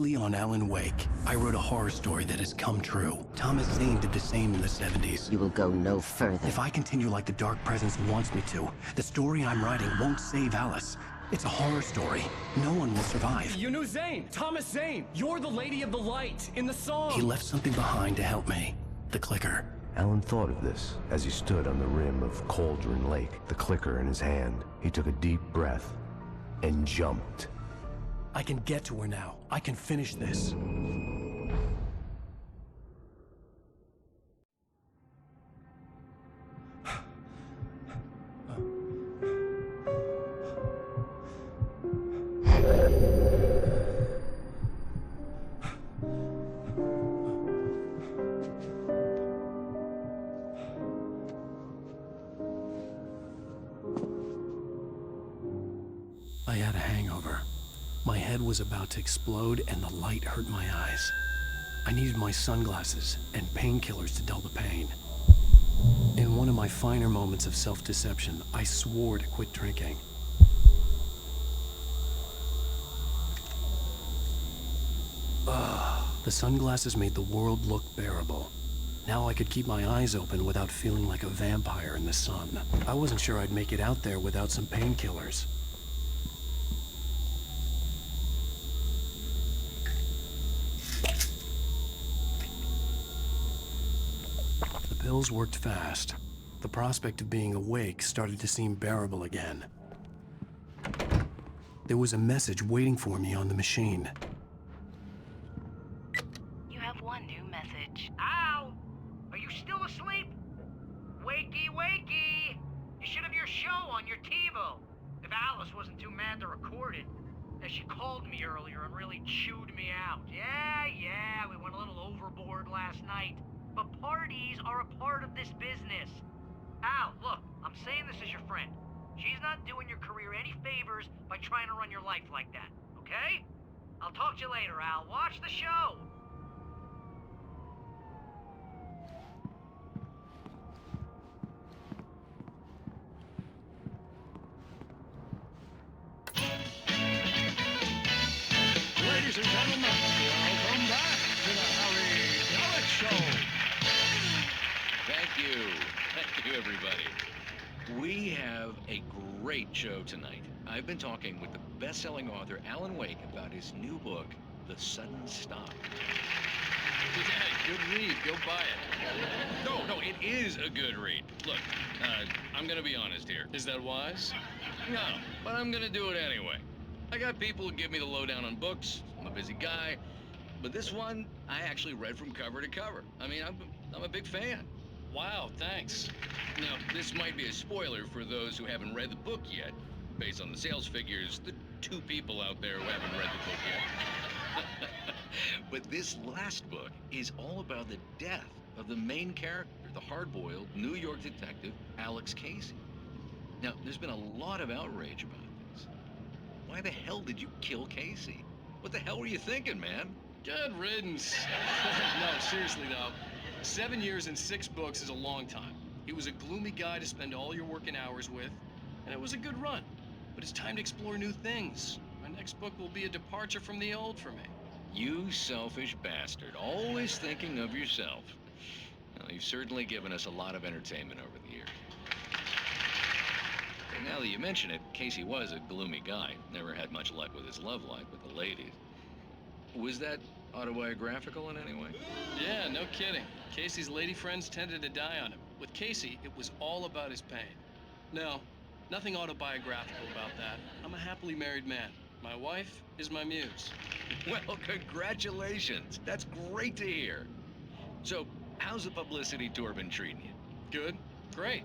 loosely on Alan Wake. I wrote a horror story that has come true. Thomas Zane did the same in the 70s. You will go no further. If I continue like the Dark Presence wants me to, the story I'm writing won't save Alice. It's a horror story. No one will survive. You knew Zane! Thomas Zane! You're the Lady of the Light in the song! He left something behind to help me. The clicker. Alan thought of this as he stood on the rim of Cauldron Lake, the clicker in his hand. He took a deep breath and jumped. I can get to her now. I can finish this. I had a hangover. My head was about to explode and the light hurt my eyes. I needed my sunglasses and painkillers to dull the pain. In one of my finer moments of self-deception, I swore to quit drinking. The sunglasses made the world look bearable. Now I could keep my eyes open without feeling like a vampire in the sun. I wasn't sure I'd make it out there without some painkillers. The pills worked fast. The prospect of being awake started to seem bearable again. There was a message waiting for me on the machine. You have one new message. Al! Are you still asleep? Wakey, wakey! You should have your show on your TiVo. If Alice wasn't too mad to record it. She called me earlier and really chewed me out. Yeah, we went a little overboard last night. But parties are a part of this business. Al, look, I'm saying this as your friend. She's not doing your career any favors by trying to run your life like that, okay? I'll talk to you later, Al. Watch the show. Ladies and gentlemen, welcome back to the Harry Alec Show. Thank you, everybody. We have a great show tonight. I've been talking with the best-selling author Alan Wake about his new book, The Sudden Stop. Yeah, good read. Go buy it. No, it is a good read. Look, I'm gonna be honest here. Is that wise? No, but I'm gonna do it anyway. I got people who give me the lowdown on books. I'm a busy guy. But this one, I actually read from cover to cover. I mean, I'm a big fan. Wow, thanks. Now, this might be a spoiler for those who haven't read the book yet. Based on the sales figures, the 2 people out there who haven't read the book yet. But this last book is all about the death of the main character, the hard-boiled New York detective, Alex Casey. Now, there's been a lot of outrage about this. Why the hell did you kill Casey? What the hell were you thinking, man? Good riddance. No, seriously though. 7 years and 6 books is a long time. He was a gloomy guy to spend all your working hours with, and it was a good run. But it's time to explore new things. My next book will be a departure from the old for me. You selfish bastard, always thinking of yourself. Well, you've certainly given us a lot of entertainment over the years. And now that you mention it, Casey was a gloomy guy. Never had much luck with his love life with the ladies. Was that autobiographical in any way? Yeah, no kidding. Casey's lady friends tended to die on him. With Casey, it was all about his pain. No, nothing autobiographical about that. I'm a happily married man. My wife is my muse. Well, congratulations. That's great to hear. So, how's the publicity tour been treating you? Good, great.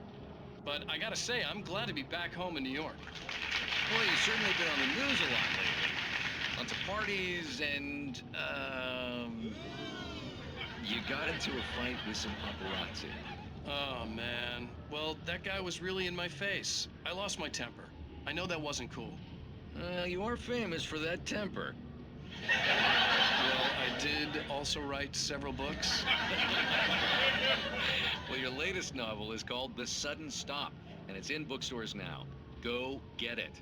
But I gotta say, I'm glad to be back home in New York. Well, you've certainly been on the news a lot lately. Lots of parties and, you got into a fight with some paparazzi. Oh, man. Well, that guy was really in my face. I lost my temper. I know that wasn't cool. You are famous for that temper. Well, I did also write several books. Well, your latest novel is called The Sudden Stop, and it's in bookstores now. Go get it.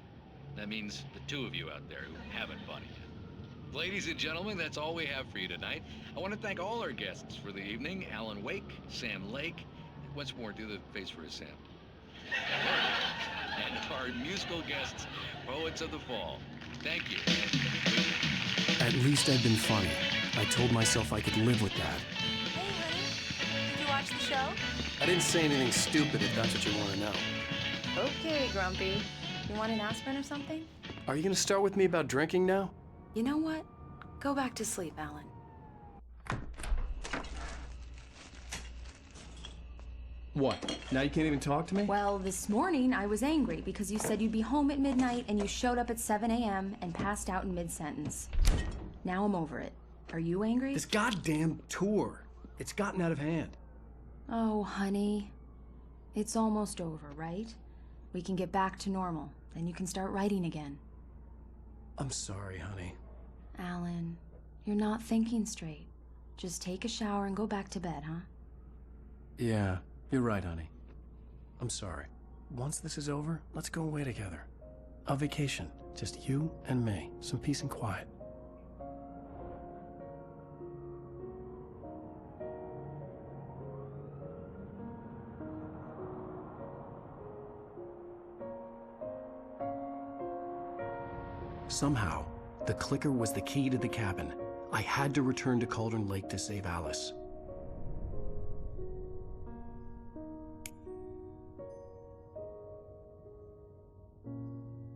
That means the 2 of you out there who haven't bought it yet. Ladies and gentlemen, that's all we have for you tonight. I want to thank all our guests for the evening. Alan Wake, Sam Lake. Once more, do the face for Sam. And our musical guests, Poets of the Fall. Thank you. At least I'd been funny. I told myself I could live with that. Hey, honey. Did you watch the show? I didn't say anything stupid if that's what you want to know. Okay, Grumpy. You want an aspirin or something? Are you going to start with me about drinking now? You know what? Go back to sleep, Alan. What? Now you can't even talk to me? Well, this morning I was angry because you said you'd be home at midnight and you showed up at 7 a.m. and passed out in mid-sentence. Now I'm over it. Are you angry? This goddamn tour. It's gotten out of hand. Oh, honey. It's almost over, right? We can get back to normal. Then you can start writing again. I'm sorry, honey. Alan, you're not thinking straight. Just take a shower and go back to bed, huh? Yeah, you're right, honey. I'm sorry. Once this is over, let's go away together. A vacation. Just you and me. Some peace and quiet. Somehow, the clicker was the key to the cabin. I had to return to Cauldron Lake to save Alice.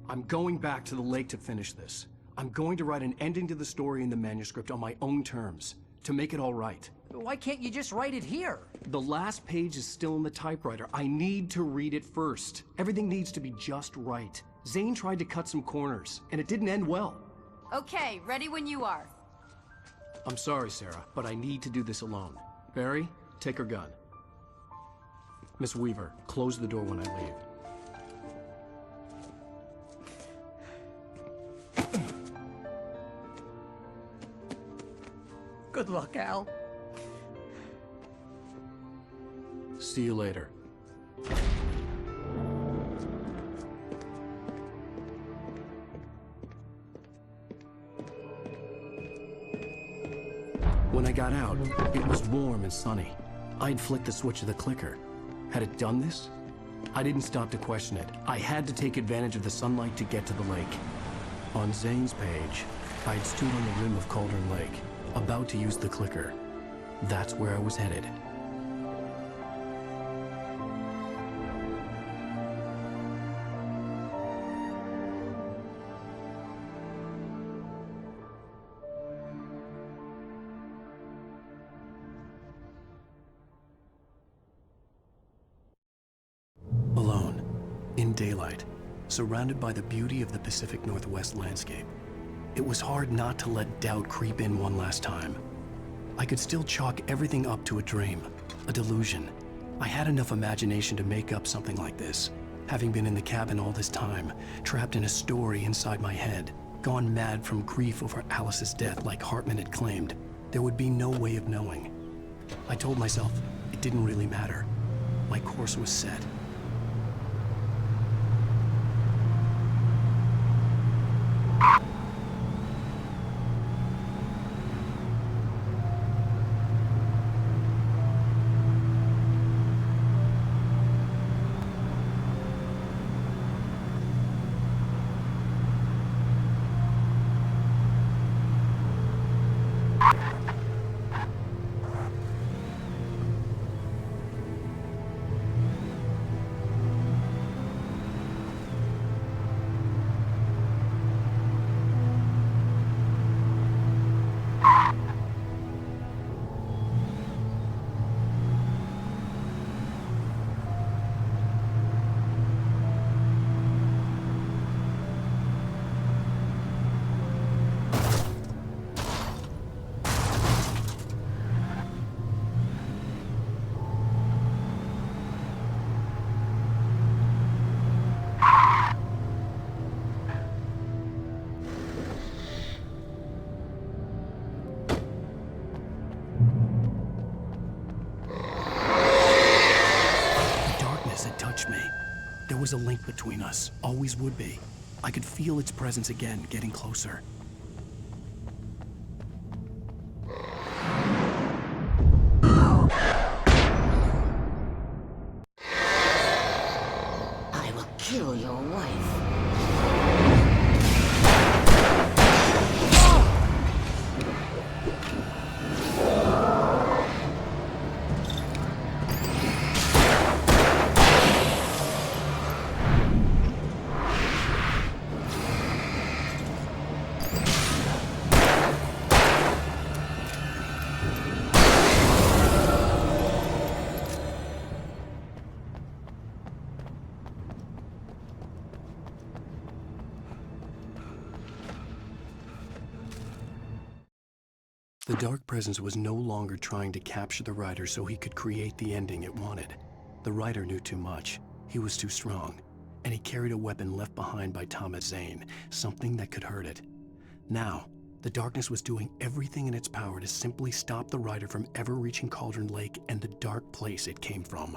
I'm going back to the lake to finish this. I'm going to write an ending to the story in the manuscript on my own terms, to make it all right. Why can't you just write it here? The last page is still in the typewriter. I need to read it first. Everything needs to be just right. Zane tried to cut some corners, and it didn't end well. Okay, ready when you are. I'm sorry, Sarah, but I need to do this alone. Barry, take her gun. Miss Weaver, close the door when I leave. Good luck, Al. See you later. When I got out, it was warm and sunny. I'd flicked the switch of the clicker. Had it done this? I didn't stop to question it. I had to take advantage of the sunlight to get to the lake. On Zane's page, I'd stood on the rim of Cauldron Lake, about to use the clicker. That's where I was headed. Alone, in daylight, surrounded by the beauty of the Pacific Northwest landscape. It was hard not to let doubt creep in one last time. I could still chalk everything up to a dream, a delusion. I had enough imagination to make up something like this, having been in the cabin all this time, trapped in a story inside my head, gone mad from grief over Alice's death like Hartman had claimed. There would be no way of knowing. I told myself it didn't really matter. My course was set. There was a link between us, always would be. I could feel its presence again, getting closer. kill your wife. The Dark Presence was no longer trying to capture the writer so he could create the ending it wanted. The writer knew too much. He was too strong. And he carried a weapon left behind by Thomas Zane, something that could hurt it. Now, the darkness was doing everything in its power to simply stop the writer from ever reaching Cauldron Lake and the dark place it came from.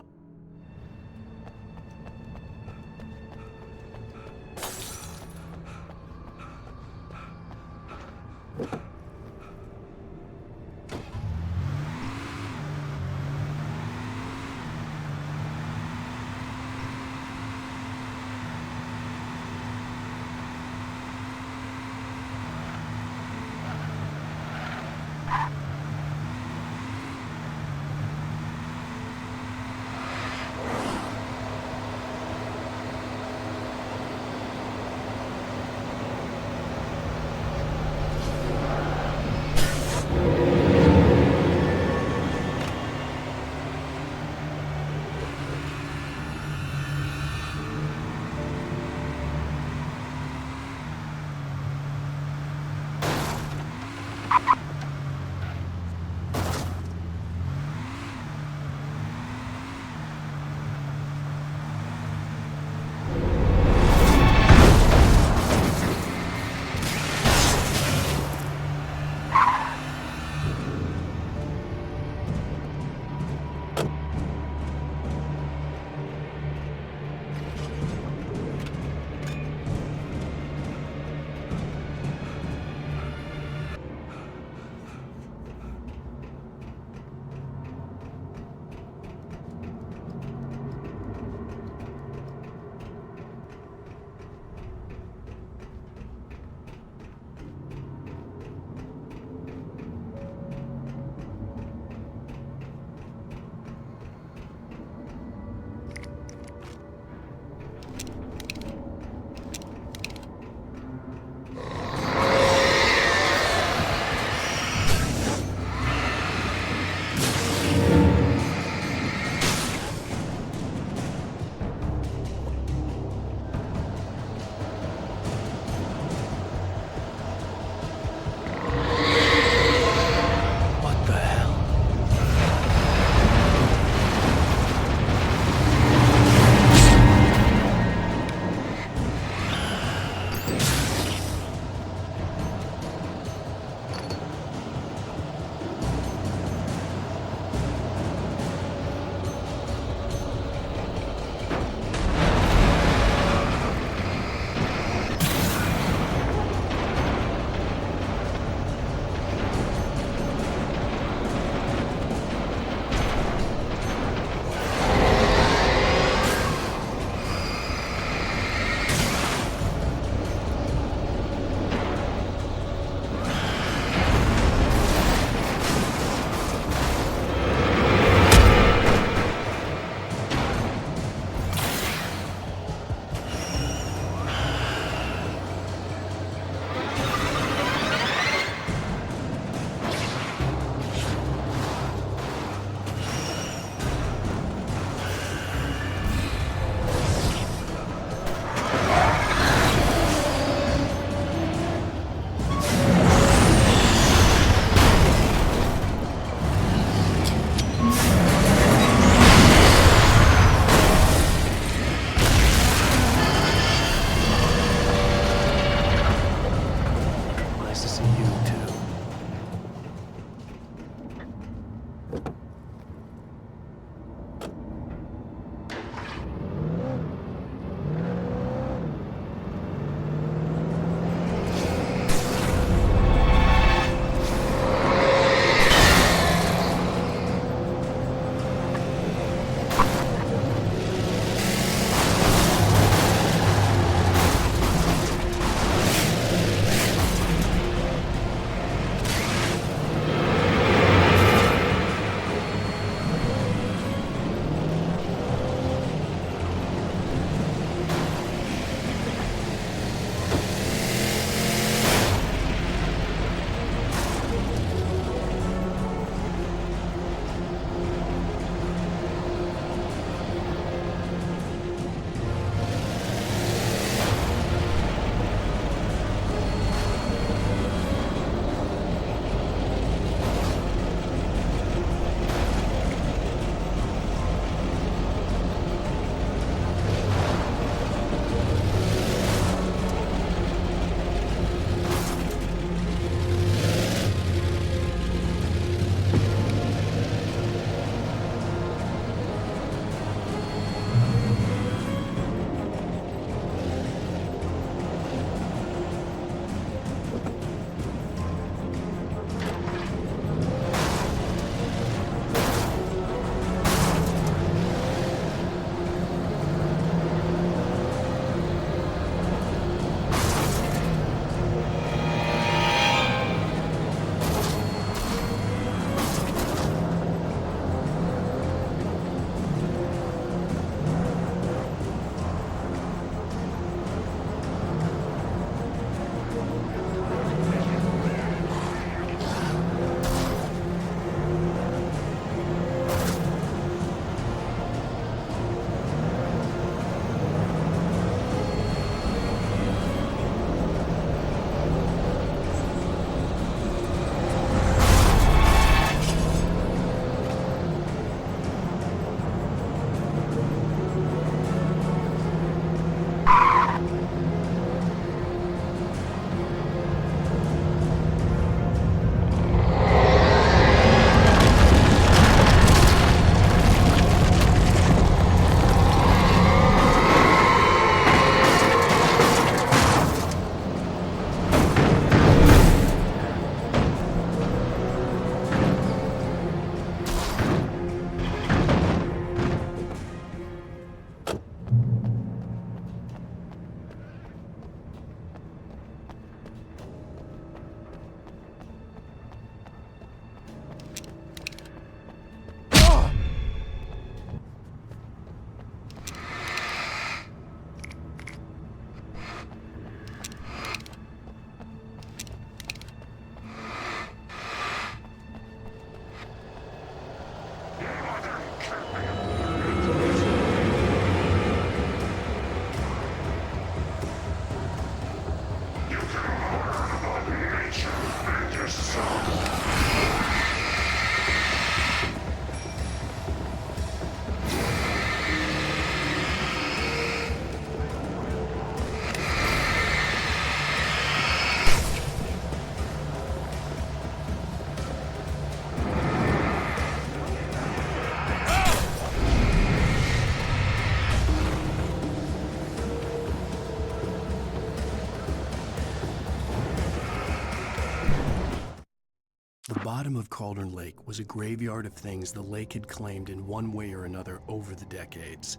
bottom of Cauldron Lake was a graveyard of things the lake had claimed in one way or another over the decades.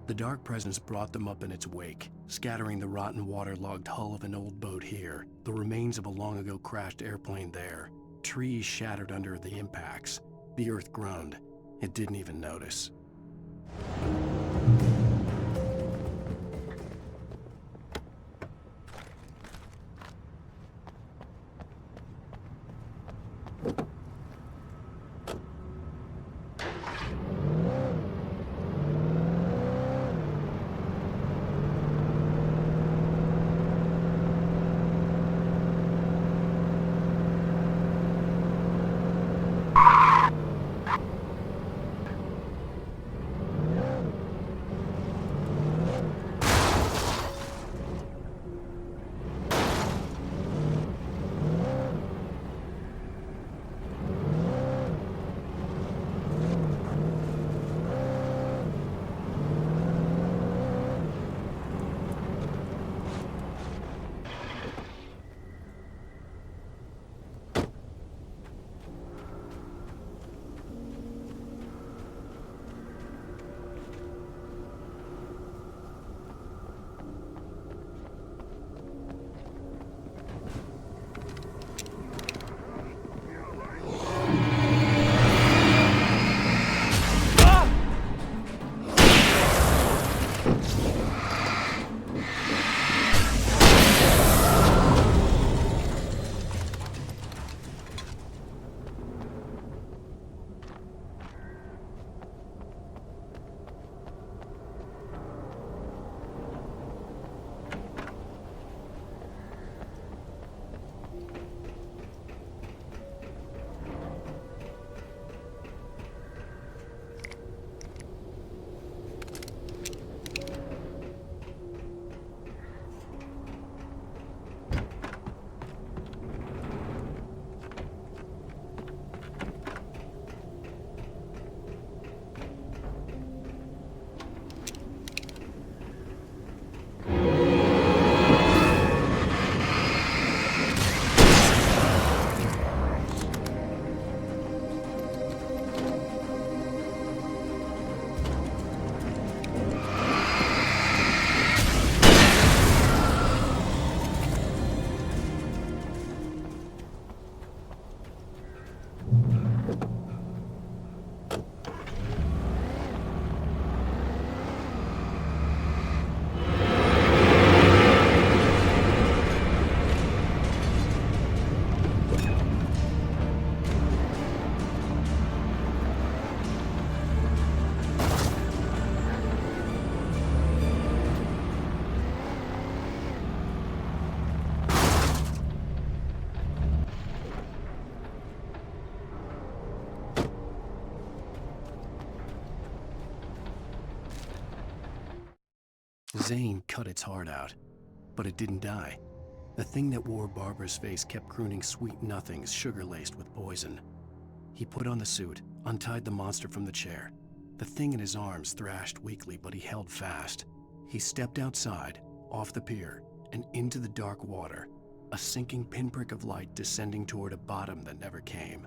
The dark presence brought them up in its wake, scattering the rotten waterlogged hull of an old boat here, the remains of a long-ago crashed airplane there, trees shattered under the impacts. The earth groaned. It didn't even notice. Zane cut its heart out, but it didn't die. The thing that wore Barbara's face kept crooning sweet nothings sugar-laced with poison. He put on the suit, untied the monster from the chair. The thing in his arms thrashed weakly, but he held fast. He stepped outside, off the pier, and into the dark water, a sinking pinprick of light descending toward a bottom that never came.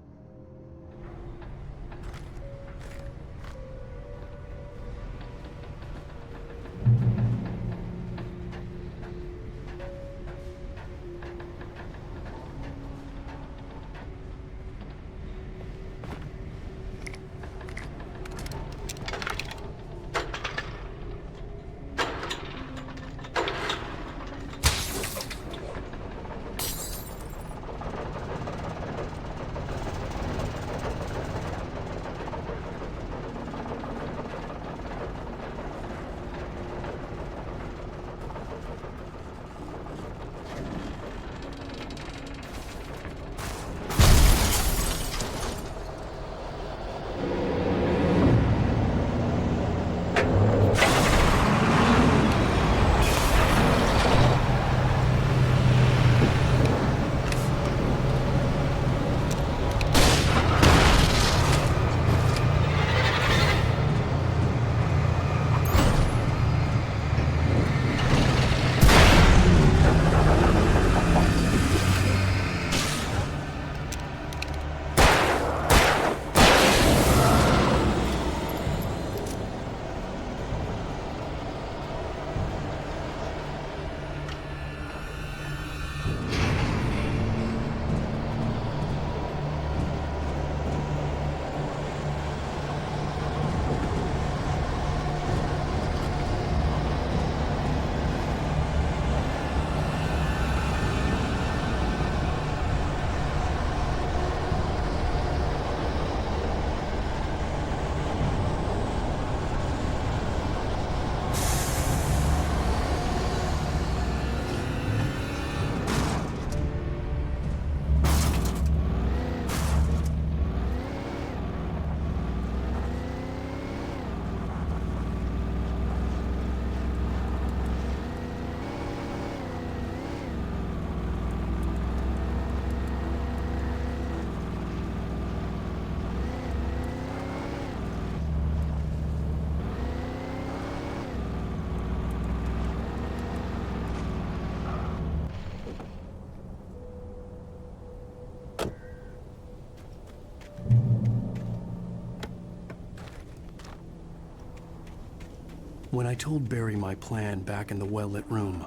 When I told Barry my plan back in the well-lit room,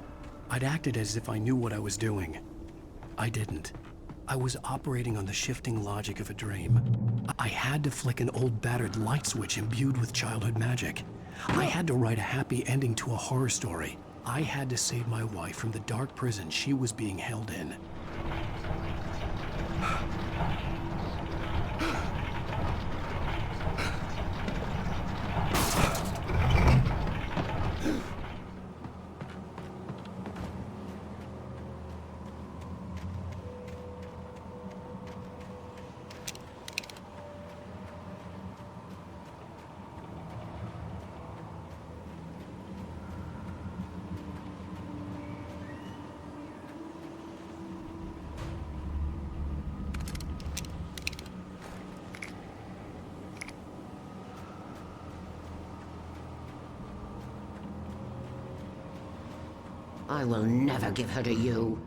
I'd acted as if I knew what I was doing. I didn't. I was operating on the shifting logic of a dream. I had to flick an old battered light switch imbued with childhood magic. I had to write a happy ending to a horror story. I had to save my wife from the dark prison she was being held in. I will never give her to you.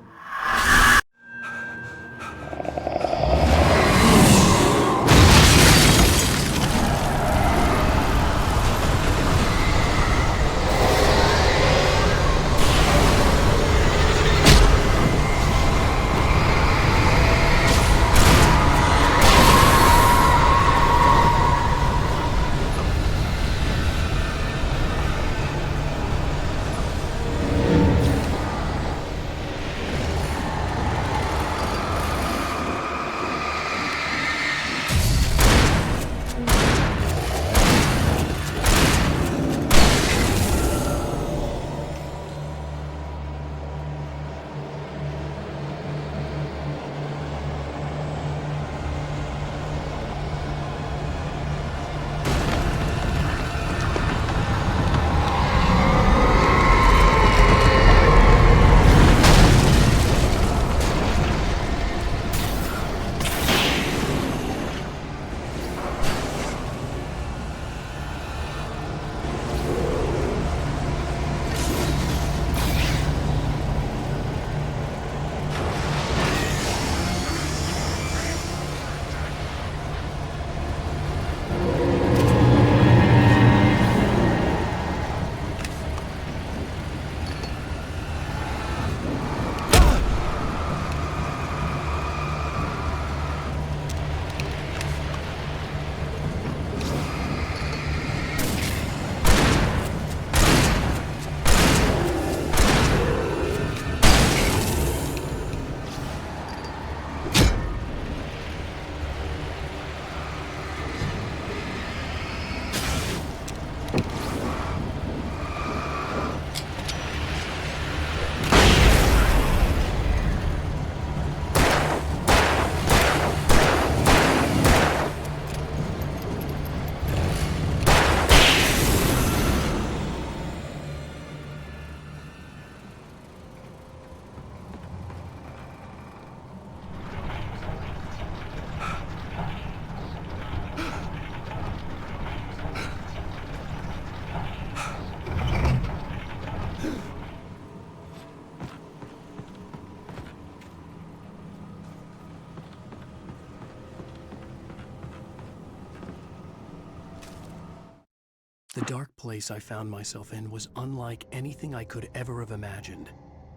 The dark place I found myself in was unlike anything I could ever have imagined.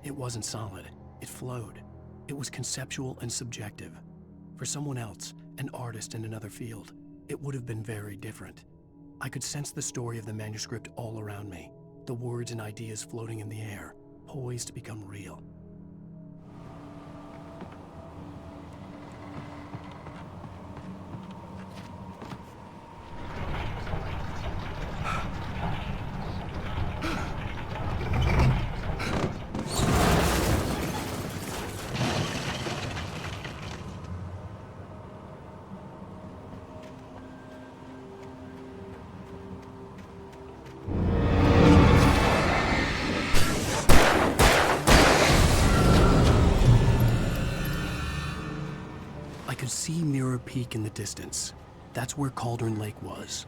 It wasn't solid. It flowed. It was conceptual and subjective. For someone else, an artist in another field, it would have been very different. I could sense the story of the manuscript all around me, the words and ideas floating in the air, poised to become real. I could see Mirror Peak in the distance. That's where Cauldron Lake was.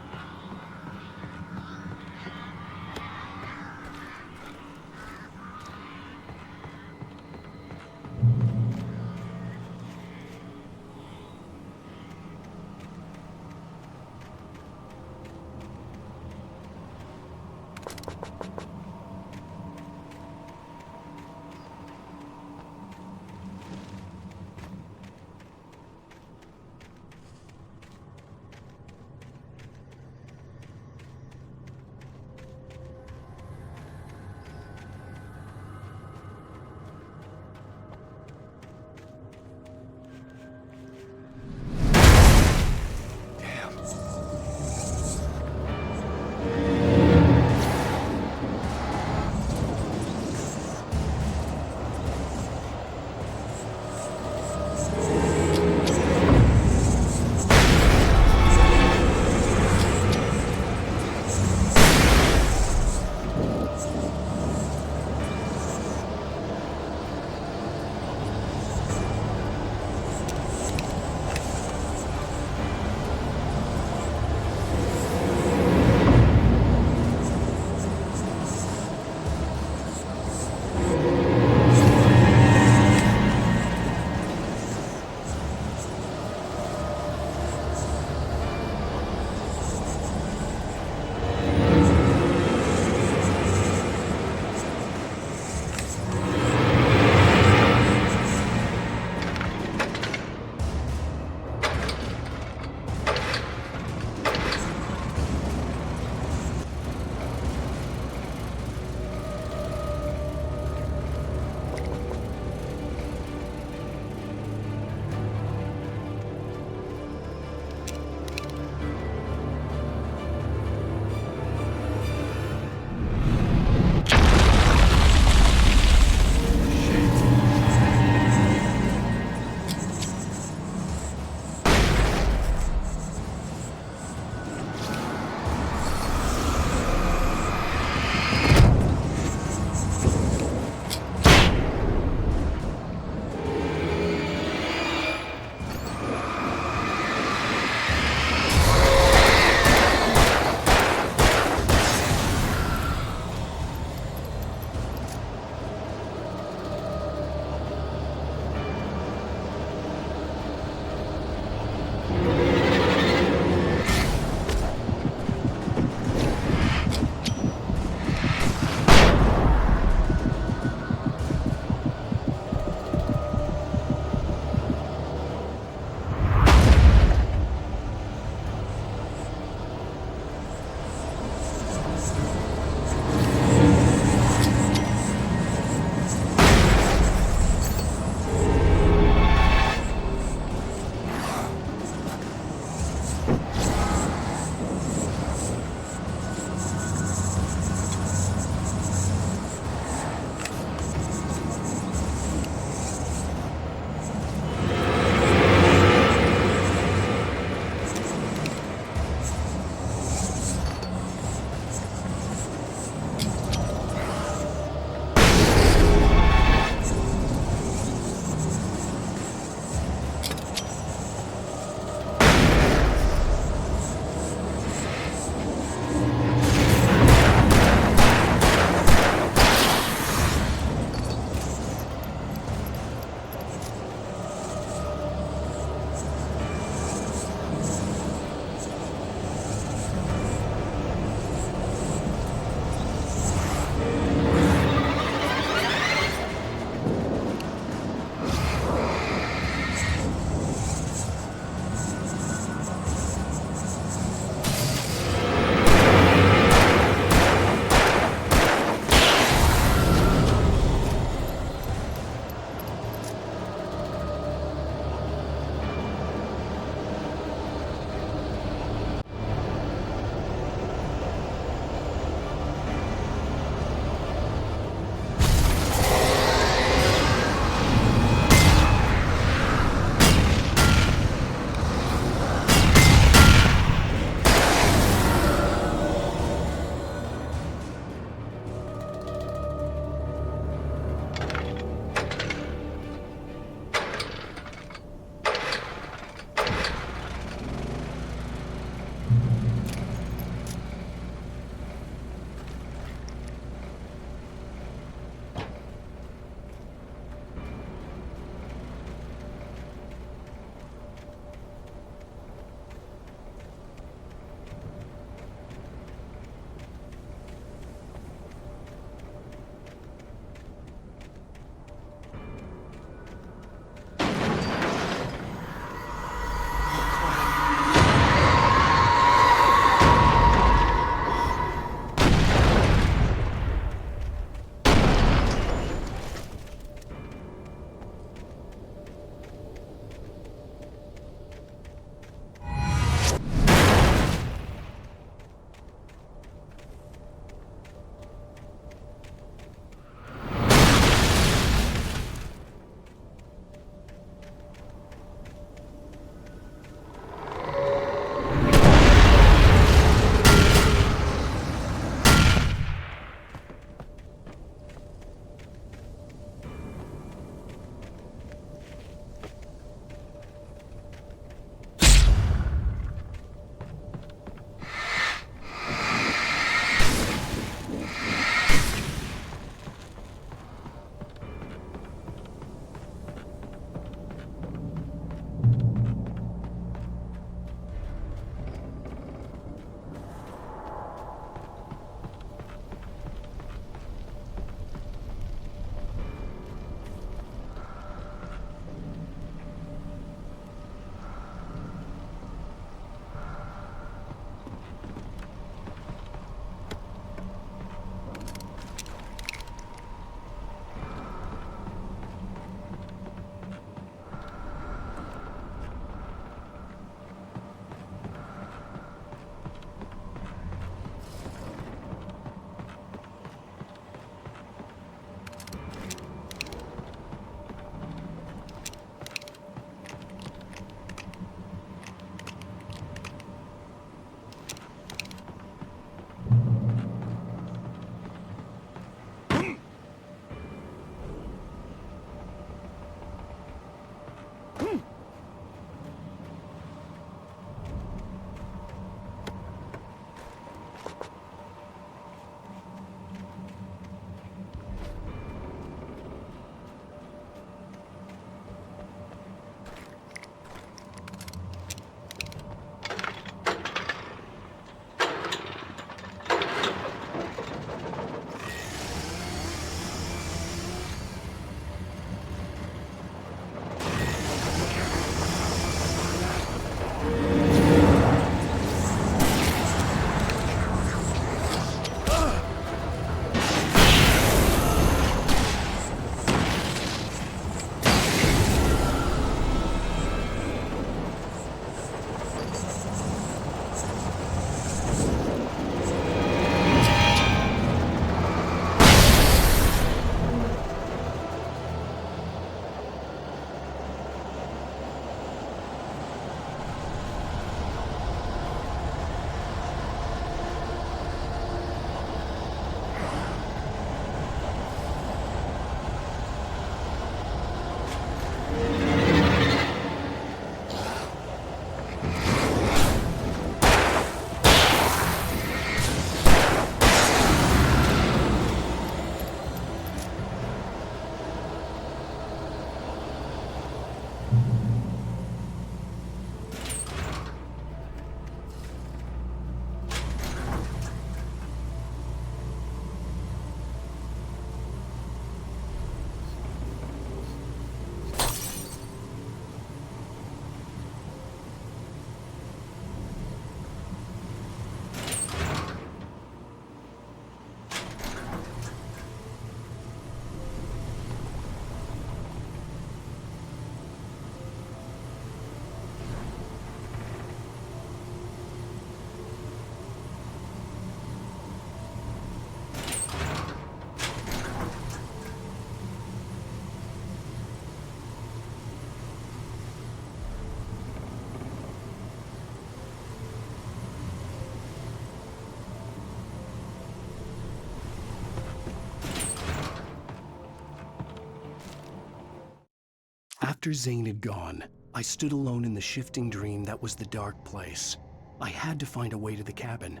Dr. Zane had gone. I stood alone in the shifting dream that was the dark place. I had to find a way to the cabin.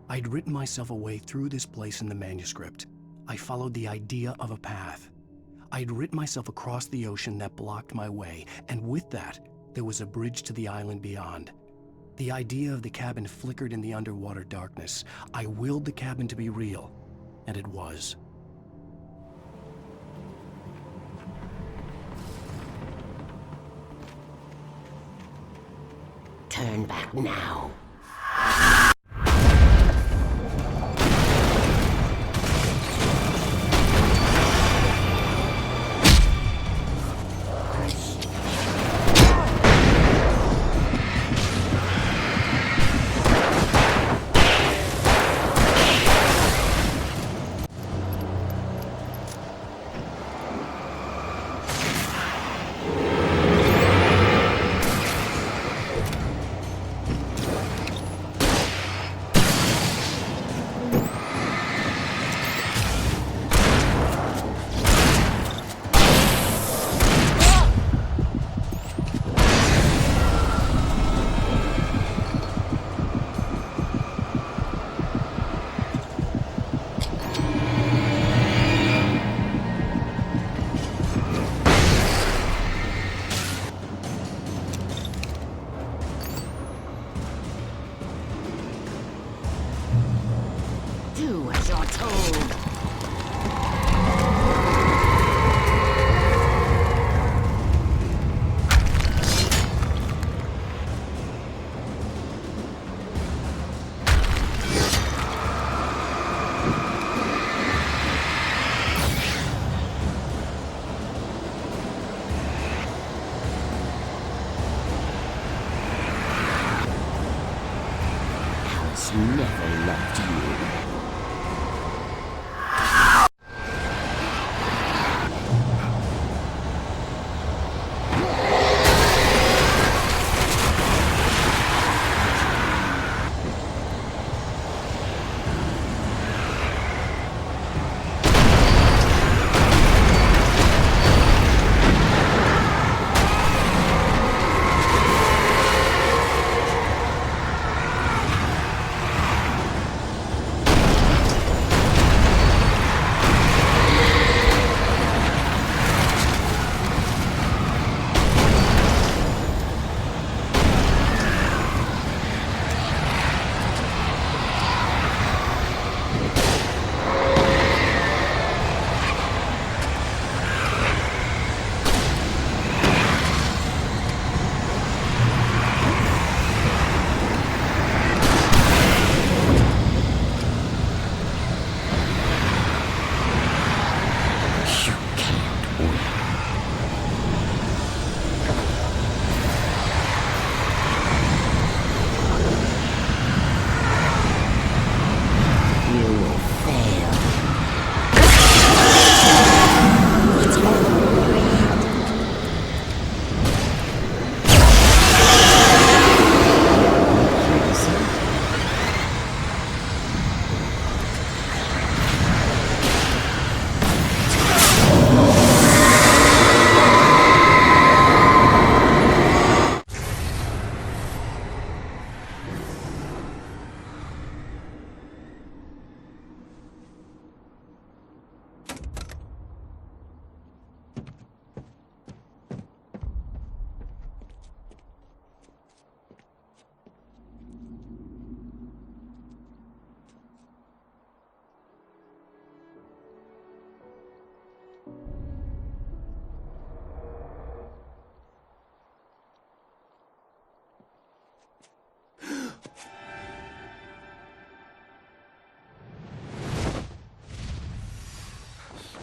I'd written myself a way through this place in the manuscript. I followed the idea of a path. I'd written myself across the ocean that blocked my way, and with that, there was a bridge to the island beyond. The idea of the cabin flickered in the underwater darkness. I willed the cabin to be real, and it was. Turn back now. Do as you're told. Alice never loved you.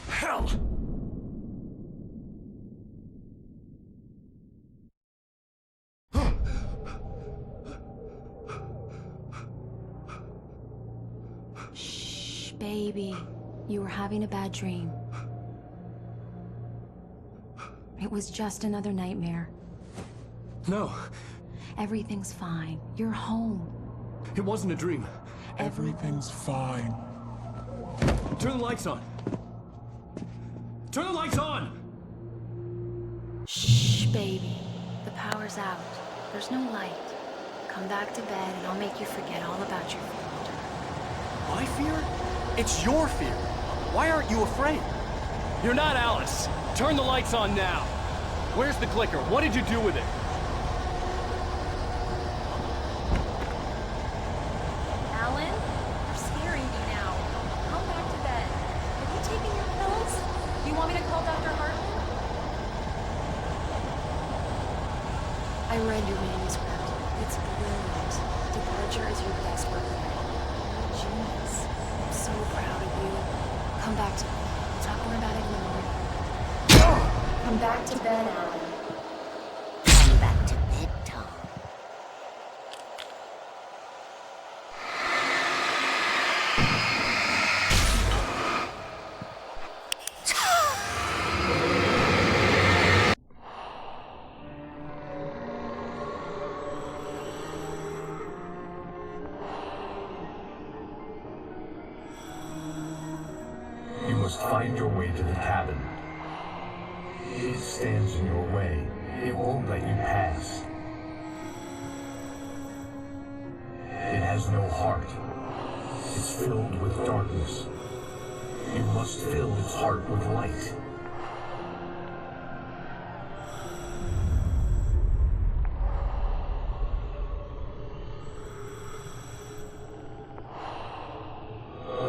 Hell! Shh, baby. You were having a bad dream. It was just another nightmare. No, Everything's fine. You're home. it wasn't a dream. Everything's fine. Turn the lights on. Turn the lights on! Shh, Baby, the power's out. There's no light. Come back to bed and I'll make you forget all about your fear. My fear? It's your fear. Why aren't you afraid? You're not Alice. Turn the lights on now. Where's the clicker? What did you do with it? Alan, you're scaring me now. Come back to bed. Have you taken your pills? Do you want me to call Dr. Hartman? I read your manuscript. It's brilliant. Departure is your best work yet. Genius. I'm so proud of you. Come back to me. We'll talk more about it in the morning. Come back to bed, Alan. Come back to bed, Tom. You must find your way to the cabin. It stands in your way. It won't let you pass. It has no heart. It's filled with darkness. You must fill its heart with light.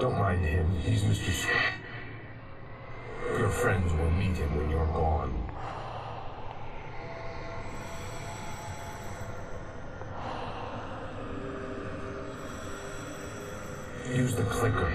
Don't mind him. He's Mr. Your friends will meet him when you're gone. Use the clicker.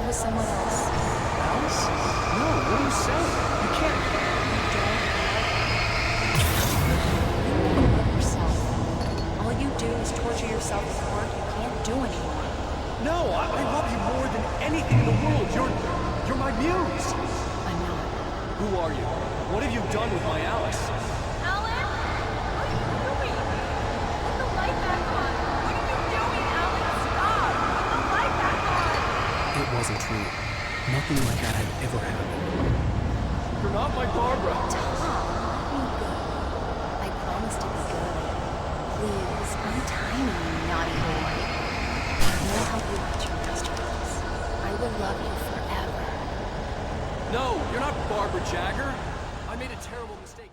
With someone else. Alice? No, what are you saying? You can't. You don't love yourself. All you do is torture yourself with work you can't do anymore. No, I love you more than anything in the world. You're my muse. I'm not. Who are you? What have you done with my Alice? Alan? What are you doing? Put the light back on. What are you doing, Alan? Stop! Put the light back on! It wasn't true. Nothing like that had ever happened. You're not my Barbara. Tom, let me go. I promise to be good. Please, untie me, you naughty boy. I will help you out your masterpiece. I will love you forever. No, you're not Barbara Jagger. I made a terrible mistake.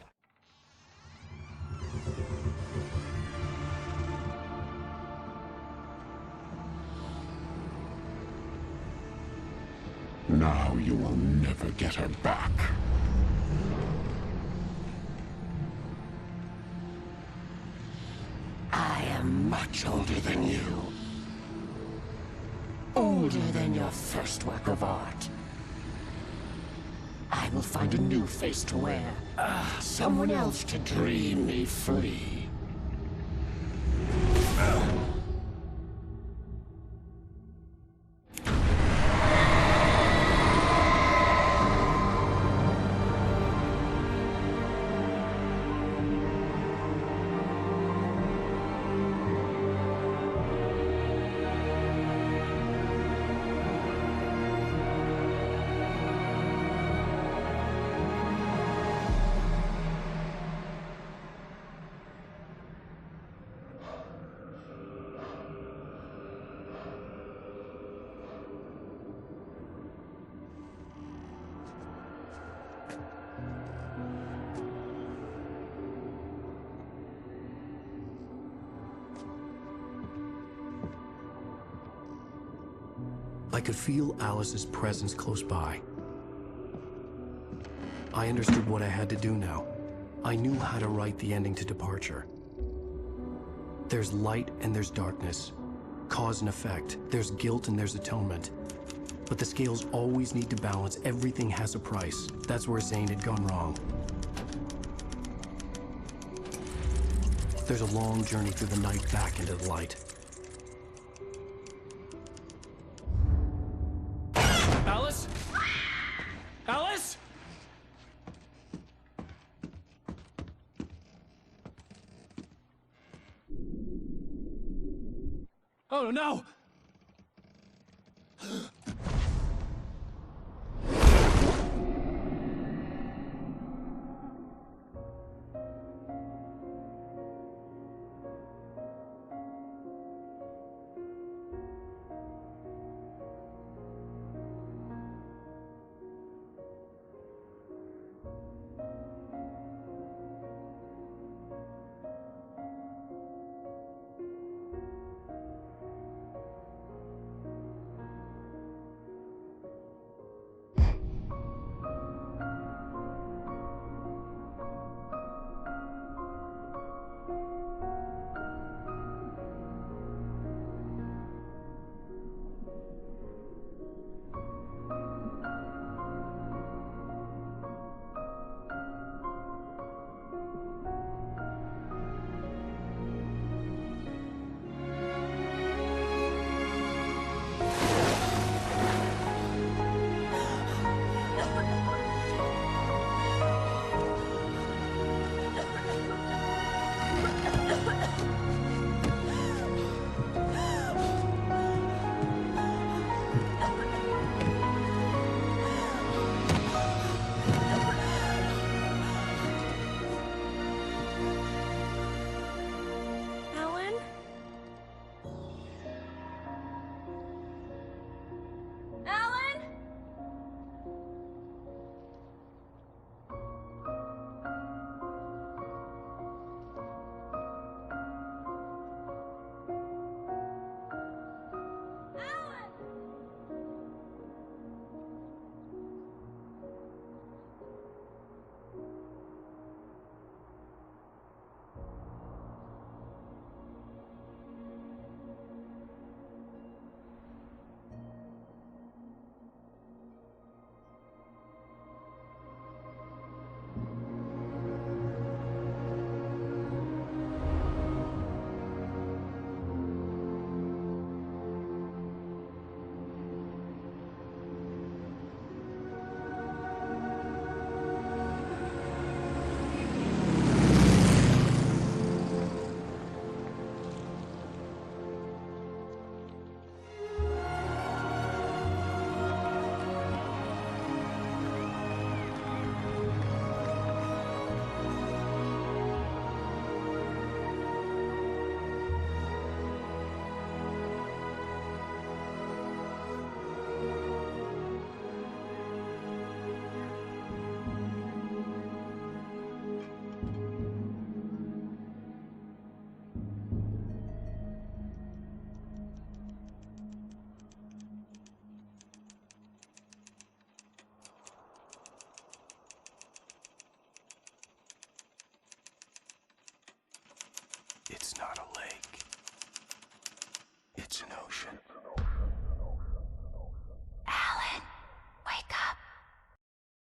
Now you will never get her back. I am much older than you. Older than your first work of art. I will find a new face to wear. Someone else to dream me free. I could feel Alice's presence close by. I understood what I had to do now. I knew how to write the ending to Departure. There's light and there's darkness. Cause and effect. There's guilt and there's atonement. But the scales always need to balance. Everything has a price. That's where Zane had gone wrong. There's a long journey through the night back into the light. Alice? Alice? Oh no!